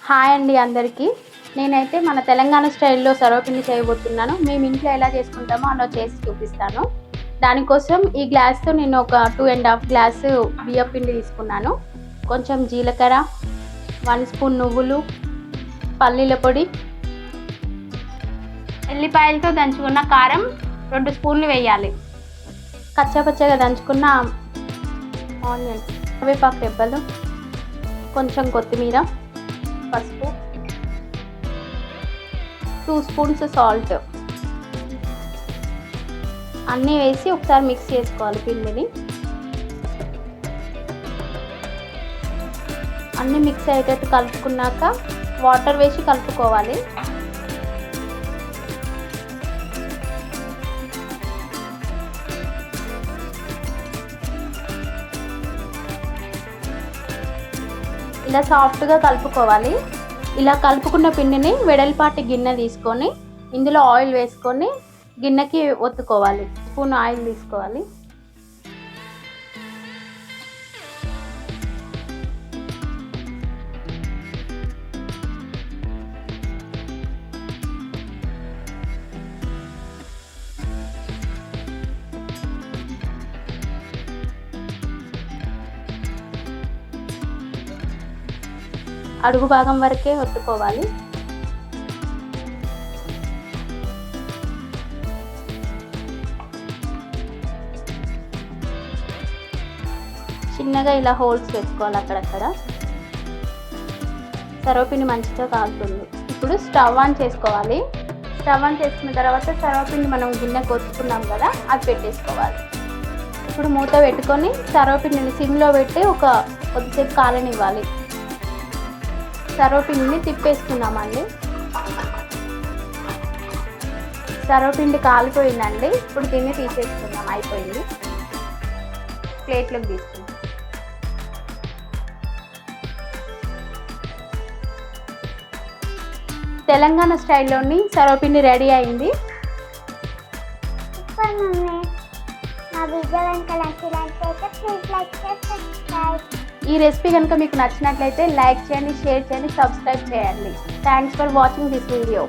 Hi అండి అందరికీ. నేనైతే మన తెలంగాణ స్టైల్లో సర్వపిండి చేయబోతున్నాను. మేము ఇంట్లో ఎలా చేసుకుంటామో అలా చేసి చూపిస్తాను. దానికోసం ఈ గ్లాస్తో నేను ఒక 2.5 గ్లాసు బియ్యం పిండి తీసుకున్నాను. కొంచెం జీలకర్ర, 1 స్పూన్ నువ్వులు, పల్లీల పొడి, ఎల్లిపాయలతో దంచుకున్న కారం 2 స్పూన్లు వేయాలి. కచ్చాపచ్చగా దంచుకున్న ఆనియన్, కరివేపాకు రెబ్బలు, కొంచెం కొత్తిమీర, పసుపు, 2 స్పూన్స్ సాల్ట్ అన్నీ వేసి ఒకసారి మిక్స్ చేసుకోవాలి. పిండిని అన్నీ మిక్స్ అయ్యేటట్టు కలుపుకున్నాక వాటర్ వేసి కలుపుకోవాలి. ఇలా సాఫ్ట్గా కలుపుకోవాలి. ఇలా కలుపుకున్న పిండిని వెడల్పాటి గిన్నె తీసుకొని ఇందులో ఆయిల్ వేసుకొని గిన్నెకి ఒత్తుకోవాలి. స్పూన్ ఆయిల్ తీసుకోవాలి. అడుగు భాగం వరకే ఒత్తుకోవాలి. చిన్నగా ఇలా హోల్స్ పెట్టుకోవాలి అక్కడక్కడ. సర్వపిండి మంచిగా కాలుతుంది. ఇప్పుడు స్టవ్ ఆన్ చేసుకోవాలి. స్టవ్ ఆన్ చేసుకున్న తర్వాత సర్వపిండి మనం గిన్నెకి ఒత్తుకున్నాం కదా, అది పెట్టేసుకోవాలి. ఇప్పుడు మూత పెట్టుకొని సర్వపిండిని సిమ్లో పెట్టి కొద్దిసేపు కాలనివ్వాలి. సర్వపిండిని తిప్పేసుకున్నామండి. సర్వపిండి కాలిపోయిందండి. ఇప్పుడు దీన్ని తీసేసుకుందాం. అయిపోయింది. ప్లేట్లోకి తీసుకుందాం. తెలంగాణ స్టైల్లోని సర్వపిండి రెడీ అయింది. ఈ రెసిపీ కనుక మీకు నచ్చినట్లయితే లైక్ చేయండి, షేర్ చేయండి, సబ్స్క్రైబ్ చేయండి. Thanks for watching this video.